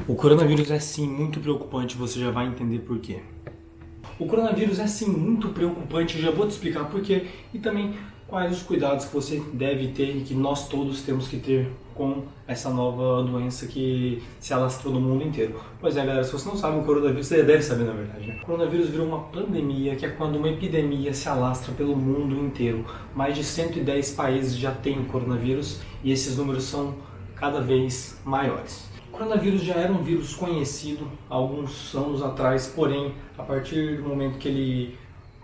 O coronavírus é sim muito preocupante, você já vai entender por quê. O coronavírus é sim muito preocupante, eu já vou te explicar por quê e também quais os cuidados que você deve ter e que nós todos temos que ter com essa nova doença que se alastrou no mundo inteiro. Pois é, galera, se você não sabe o coronavírus, você deve saber na verdade, né? O coronavírus virou uma pandemia, que é quando uma epidemia se alastra pelo mundo inteiro. Mais de 110 países já têm coronavírus e esses números são cada vez maiores. O coronavírus já era um vírus conhecido há alguns anos atrás, porém, a partir do momento que ele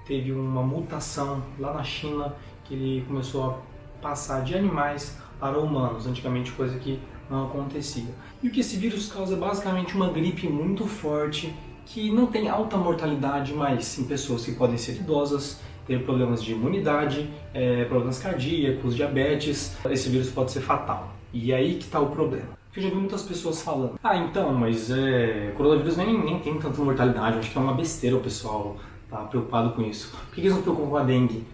teve uma mutação lá na China, que ele começou a passar de animais para humanos, antigamente coisa que não acontecia. E o que esse vírus causa é basicamente uma gripe muito forte, que não tem alta mortalidade, mas em pessoas que podem ser idosas, ter problemas de imunidade, problemas cardíacos, diabetes, esse vírus pode ser fatal. E aí que está o problema. Eu já vi muitas pessoas falando, então, mas coronavírus nem tem tanta mortalidade, acho que é uma besteira o pessoal tá preocupado com isso. Por que eles não se preocupam com a dengue,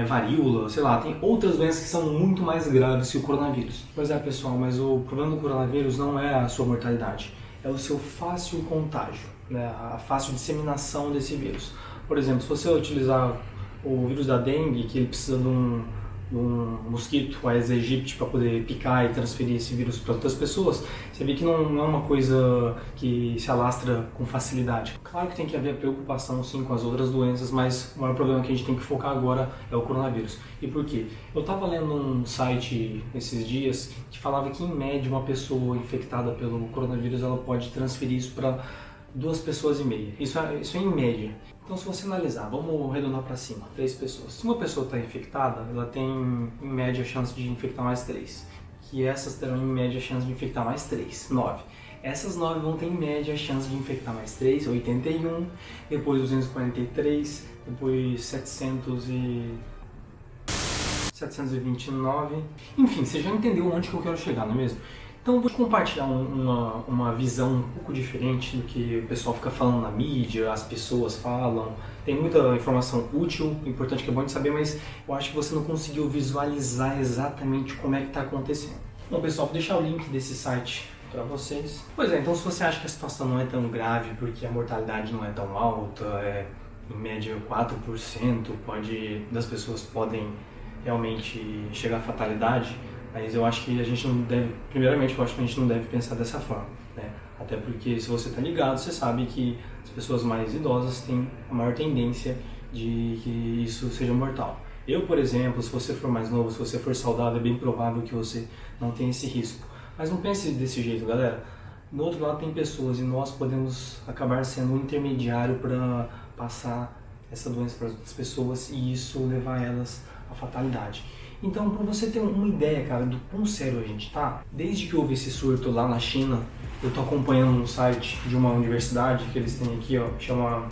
varíola, sei lá, tem outras doenças que são muito mais graves que o coronavírus. Pois é, pessoal, mas o problema do coronavírus não é a sua mortalidade, é o seu fácil contágio, né, a fácil disseminação desse vírus. Por exemplo, se você utilizar o vírus da dengue, que ele precisa de um mosquito, o Aedes aegypti, para poder picar e transferir esse vírus para outras pessoas, você vê que não é uma coisa que se alastra com facilidade. Claro que tem que haver preocupação sim com as outras doenças, mas o maior problema que a gente tem que focar agora é o coronavírus. E por quê? Eu estava lendo um site esses dias que falava que em média uma pessoa infectada pelo coronavírus ela pode transferir isso para 2,5 pessoas. Isso é em média. Então, se você analisar, vamos arredondar para cima, 3 pessoas. Se uma pessoa está infectada, ela tem em média a chance de infectar mais 3. Que essas terão em média a chance de infectar mais 3, 9. Essas 9 vão ter em média a chance de infectar mais 3, 81. Depois 243, depois 729. Enfim, você já entendeu onde que eu quero chegar, não é mesmo? Então eu vou compartilhar uma visão um pouco diferente do que o pessoal fica falando na mídia, as pessoas falam. Tem muita informação útil, importante que é bom de saber, mas eu acho que você não conseguiu visualizar exatamente como é que está acontecendo. Bom pessoal, vou deixar o link desse site para vocês. Pois é, então se você acha que a situação não é tão grave porque a mortalidade não é tão alta, em média 4% das pessoas podem realmente chegar à fatalidade, mas eu acho que a gente não deve, primeiramente eu acho que a gente não deve pensar dessa forma, né? Até porque se você está ligado, você sabe que as pessoas mais idosas têm a maior tendência de que isso seja mortal. Eu, por exemplo, se você for mais novo, se você for saudável, é bem provável que você não tenha esse risco. Mas não pense desse jeito, galera. No outro lado tem pessoas e nós podemos acabar sendo um intermediário para passar essa doença para as outras pessoas e isso levar elas à fatalidade. Então, para você ter uma ideia, cara, do quão sério a gente tá, desde que houve esse surto lá na China, eu tô acompanhando um site de uma universidade que eles têm aqui, ó, chama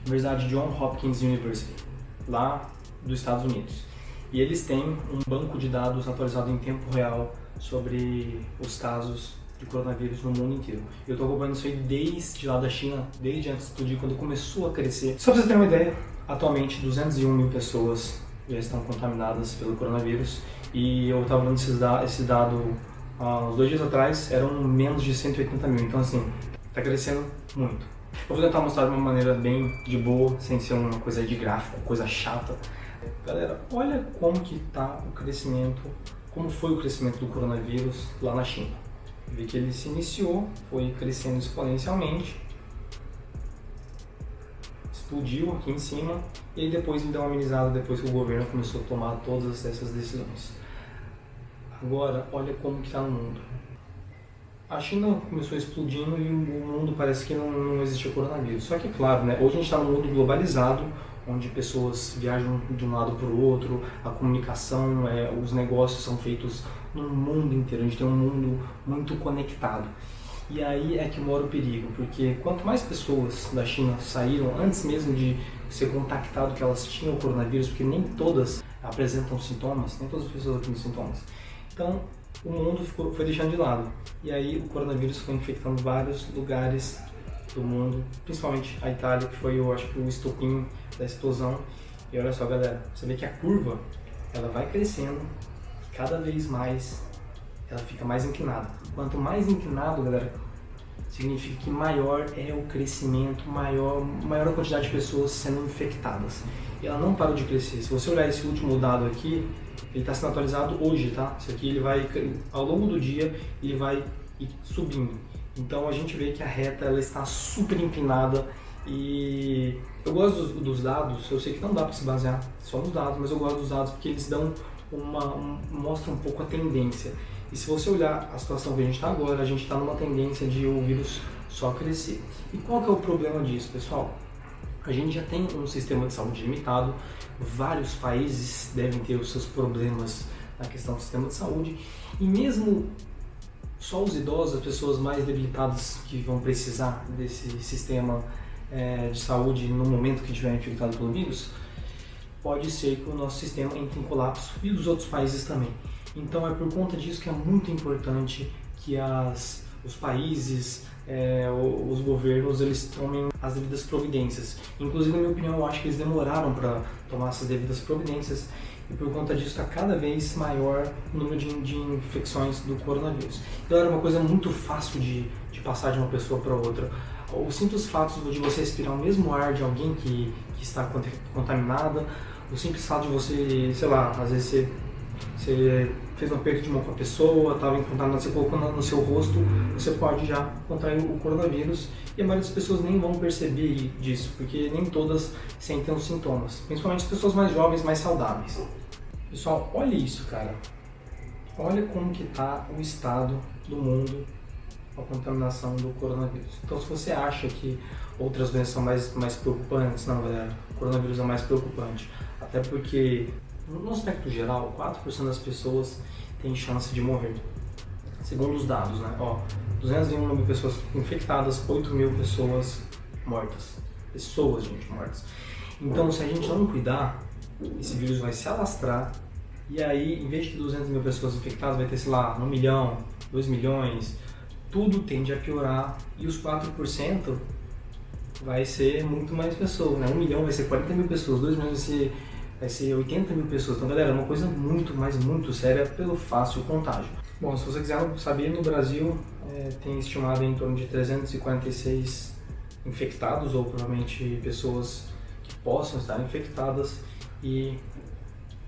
Universidade Johns Hopkins University, lá dos Estados Unidos. E eles têm um banco de dados atualizado em tempo real sobre os casos de coronavírus no mundo inteiro. Eu tô acompanhando isso aí desde lá da China, desde antes de tudo, quando começou a crescer. Só pra você ter uma ideia, atualmente 201 mil pessoas já estão contaminadas pelo coronavírus e eu estava vendo esse dado há uns 2 dias atrás, eram menos de 180 mil, então assim, está crescendo muito. Eu vou tentar mostrar de uma maneira bem de boa, sem ser uma coisa de gráfico, coisa chata. Galera, olha como que tá o crescimento, como foi o crescimento do coronavírus lá na China. Vê que ele se iniciou, foi crescendo exponencialmente, explodiu aqui em cima e aí depois ele deu uma amenizada depois que o governo começou a tomar todas essas decisões. Agora, olha como que está no mundo. A China começou explodindo e o mundo parece que não existe coronavírus. Só que, claro, né, hoje a gente está num mundo globalizado, onde pessoas viajam de um lado para o outro, a comunicação, os negócios são feitos no mundo inteiro, a gente tem um mundo muito conectado. E aí é que mora o perigo, porque quanto mais pessoas da China saíram, antes mesmo de ser contactado que elas tinham o coronavírus, porque nem todas apresentam sintomas, nem todas as pessoas apresentam sintomas. Então, o mundo foi deixando de lado. E aí o coronavírus foi infectando vários lugares do mundo, principalmente a Itália, que foi, eu acho que o estopim da explosão. E olha só, galera, você vê que a curva, ela vai crescendo, cada vez mais ela fica mais inclinada. Quanto mais inclinado, galera, significa que maior é o crescimento, maior a quantidade de pessoas sendo infectadas. E ela não parou de crescer. Se você olhar esse último dado aqui, ele está sendo atualizado hoje, tá? Isso aqui ele vai, ao longo do dia, ele vai ir subindo. Então a gente vê que a reta ela está super empinada e eu gosto dos dados. Eu sei que não dá para se basear só nos dados, mas eu gosto dos dados porque eles dão mostram um pouco a tendência. E se você olhar a situação que a gente está agora, a gente está numa tendência de o vírus só crescer. E qual que é o problema disso, pessoal? A gente já tem um sistema de saúde limitado, vários países devem ter os seus problemas na questão do sistema de saúde, e mesmo só os idosos, as pessoas mais debilitadas que vão precisar desse sistema de saúde no momento que estiver infectado pelo vírus, pode ser que o nosso sistema entre em colapso e dos outros países também. Então é por conta disso que é muito importante que os países, os governos, eles tomem as devidas providências. Inclusive, na minha opinião, eu acho que eles demoraram para tomar essas devidas providências e por conta disso está cada vez maior o número de infecções do coronavírus. Então era uma coisa muito fácil de passar de uma pessoa para outra. O simples fato de você respirar o mesmo ar de alguém que está contaminada, o simples fato de você, sei lá, às vezes você fez um aperto de mão com a pessoa, estava em contato, você colocou no seu rosto, você pode já contrair o coronavírus e a maioria das pessoas nem vão perceber disso, porque nem todas sentem os sintomas, principalmente as pessoas mais jovens, mais saudáveis. Pessoal, olha isso, cara. Olha como que está o estado do mundo com a contaminação do coronavírus. Então, se você acha que outras doenças são mais preocupantes, não, galera, o coronavírus é mais preocupante, até porque no aspecto geral, 4% das pessoas têm chance de morrer, segundo os dados, né? 221 mil pessoas infectadas, 8 mil pessoas mortas. Pessoas, gente, mortas. Então, se a gente não cuidar, esse vírus vai se alastrar e aí, em vez de 200 mil pessoas infectadas, vai ter, sei lá, 1 milhão, 2 milhões, tudo tende a piorar e os 4% vai ser muito mais pessoas, né? 1 milhão vai ser 40 mil pessoas, 2 milhões vai ser 80 mil pessoas. Então, galera, é uma coisa muito, mas muito séria pelo fácil contágio. Bom, se você quiser saber, no Brasil tem estimado em torno de 346 infectados, ou provavelmente pessoas que possam estar infectadas, e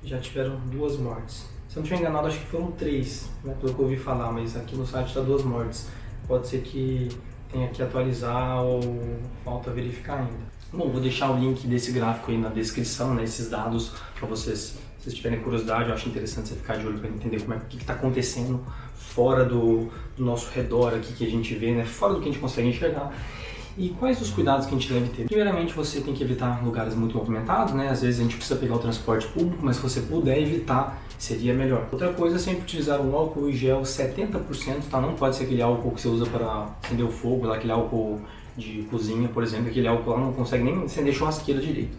já tiveram 2 mortes. Se eu não estiver enganado, acho que foram 3, né, pelo que eu ouvi falar, mas aqui no site está 2 mortes. Pode ser que tenha que atualizar ou falta verificar ainda. Bom, vou deixar o link desse gráfico aí na descrição, né, esses dados, para vocês, se vocês tiverem curiosidade. Eu acho interessante você ficar de olho para entender o que está acontecendo fora do nosso redor aqui, que a gente vê, né, fora do que a gente consegue enxergar. E quais os cuidados que a gente deve ter? Primeiramente, você tem que evitar lugares muito movimentados, né? Às vezes a gente precisa pegar o transporte público, mas se você puder evitar, seria melhor. Outra coisa é sempre utilizar um álcool em gel 70%, tá? Não pode ser aquele álcool que você usa para acender o fogo, lá, aquele álcool de cozinha, por exemplo, aquele álcool lá não consegue nem acender churrasqueira direito.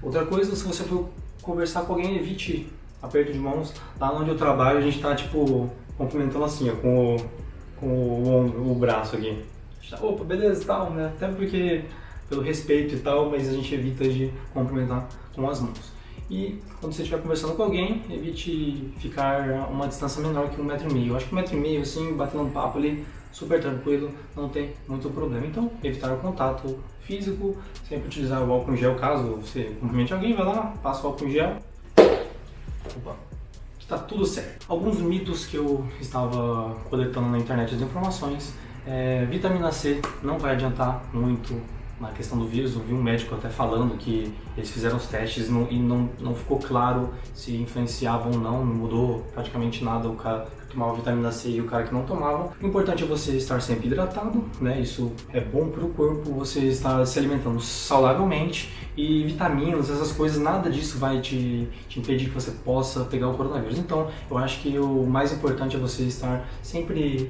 Outra coisa, se você for conversar com alguém, evite aperto de mãos. Lá onde eu trabalho, a gente tá, tipo, cumprimentando assim, ó, com o braço aqui. Opa, beleza e tal, né? Até porque, pelo respeito e tal, mas a gente evita de cumprimentar com as mãos. E quando você estiver conversando com alguém, evite ficar uma distância menor que 1,5 metro. Eu acho que 1,5 metro, assim, batendo um papo ali, super tranquilo, não tem muito problema. Então, evitar o contato físico, sempre utilizar o álcool em gel. Caso você cumprimente alguém, vai lá, passa o álcool em gel. Opa, está tudo certo. Alguns mitos que eu estava coletando na internet, as informações. Vitamina C não vai adiantar muito na questão do vírus. Eu vi um médico até falando que eles fizeram os testes e não ficou claro se influenciava ou não mudou praticamente nada o cara que tomava vitamina C e o cara que não tomava. O importante é você estar sempre hidratado, né? Isso é bom para o corpo, você estar se alimentando saudavelmente, e vitaminas, essas coisas, nada disso vai te impedir que você possa pegar o coronavírus. Então, eu acho que o mais importante é você estar sempre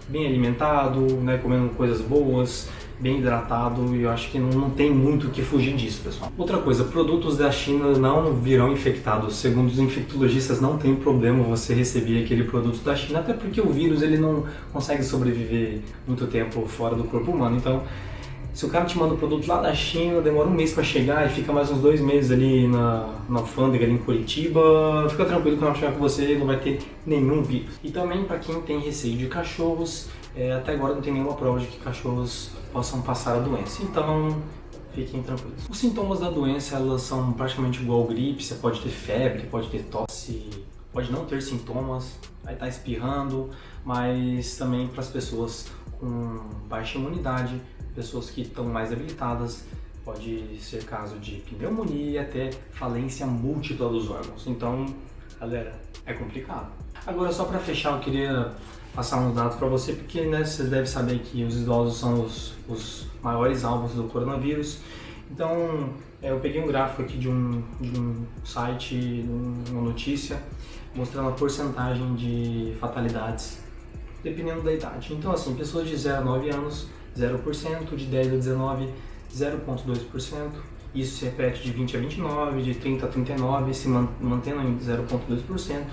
bem alimentado, né, comendo coisas boas, bem hidratado, e eu acho que não tem muito o que fugir disso, pessoal. Outra coisa, produtos da China não virão infectados. Segundo os infectologistas, não tem problema você receber aquele produto da China, até porque o vírus ele não consegue sobreviver muito tempo fora do corpo humano. Então, se o cara te manda o produto lá da China, demora 1 mês para chegar e fica mais uns 2 meses ali na alfândega ali em Curitiba, fica tranquilo que não vai chegar com você, não vai ter nenhum vírus. E também para quem tem receio de cachorros, até agora não tem nenhuma prova de que cachorros possam passar a doença. Então, fiquem tranquilos. Os sintomas da doença, elas são praticamente igual ao gripe. Você pode ter febre, pode ter tosse, pode não ter sintomas, vai estar espirrando, mas também para as pessoas com baixa imunidade, pessoas que estão mais debilitadas, pode ser caso de pneumonia e até falência múltipla dos órgãos. Então, galera, é complicado. Agora, só para fechar, eu queria passar uns dados para você, porque né, vocês devem saber que os idosos são os maiores alvos do coronavírus. Então, eu peguei um gráfico aqui de um site, uma notícia, mostrando a porcentagem de fatalidades, dependendo da idade. Então, assim, pessoas de 0 a 9 anos, 0%, de 10 a 19, 0,2%. Isso se repete de 20 a 29, de 30 a 39, se mantendo em 0,2%.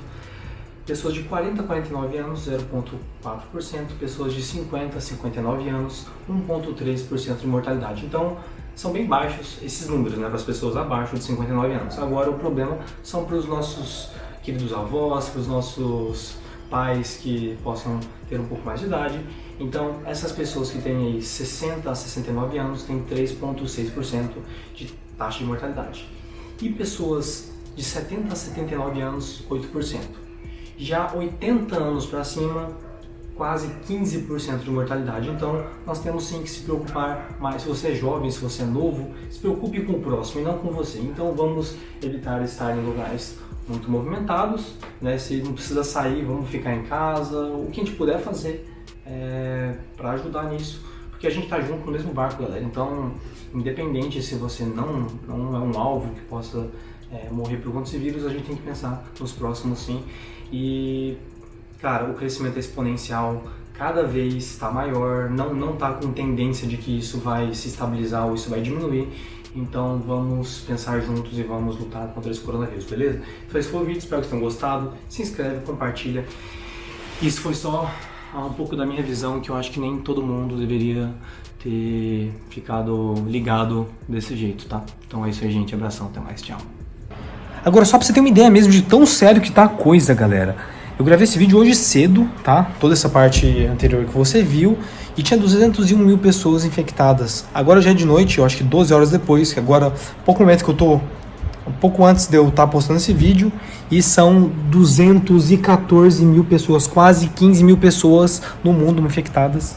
Pessoas de 40 a 49 anos, 0,4%. Pessoas de 50 a 59 anos, 1,3% de mortalidade. Então, são bem baixos esses números, né, para as pessoas abaixo de 59 anos. Agora, o problema são para os nossos queridos avós, para os nossos pais que possam ter um pouco mais de idade. Então, essas pessoas que têm aí 60 a 69 anos têm 3,6% de taxa de mortalidade. E pessoas de 70 a 79 anos, 8%. Já 80 anos para cima, quase 15% de mortalidade. Então, nós temos sim que se preocupar mais. Se você é jovem, se você é novo, se preocupe com o próximo e não com você. Então, vamos evitar estar em lugares muito movimentados, né? Se não precisa sair, vamos ficar em casa. O que a gente puder fazer para ajudar nisso, porque a gente está junto no mesmo barco, galera. Então, independente se você não é um alvo que possa morrer por conta desse vírus, a gente tem que pensar nos próximos sim. E, cara, o crescimento é exponencial, cada vez está maior, não está com tendência de que isso vai se estabilizar ou isso vai diminuir. Então vamos pensar juntos e vamos lutar contra esse coronavírus, beleza? Então esse foi o vídeo, espero que vocês tenham gostado. Se inscreve, compartilha. Isso foi só um pouco da minha visão, que eu acho que nem todo mundo deveria ter ficado ligado desse jeito, tá? Então é isso aí, gente. Abração, até mais, tchau. Agora, só pra você ter uma ideia mesmo de tão sério que tá a coisa, galera. Eu gravei esse vídeo hoje cedo, tá? Toda essa parte anterior que você viu. E tinha 201 mil pessoas infectadas. Agora já é de noite, eu acho que 12 horas depois, que agora, pouco momento que eu tô, um pouco antes de eu estar postando esse vídeo, e são 214 mil pessoas, quase 15 mil pessoas no mundo infectadas.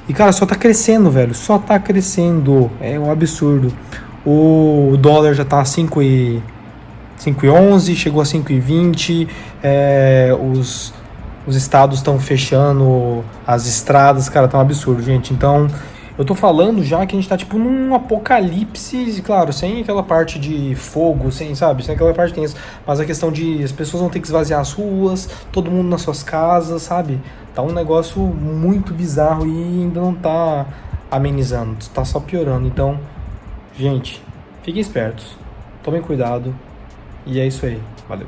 E cara, só tá crescendo, velho, só tá crescendo, é um absurdo. O dólar já tá a 5,11, chegou a 5,20, os estados estão fechando as estradas, cara, tá um absurdo, gente. Então, eu tô falando já que a gente tá tipo num apocalipse, claro, sem aquela parte de fogo, sem aquela parte tensa, mas a questão de as pessoas vão ter que esvaziar as ruas, todo mundo nas suas casas, sabe? Tá um negócio muito bizarro e ainda não tá amenizando, tá só piorando. Então, gente, fiquem espertos, tomem cuidado e é isso aí, valeu.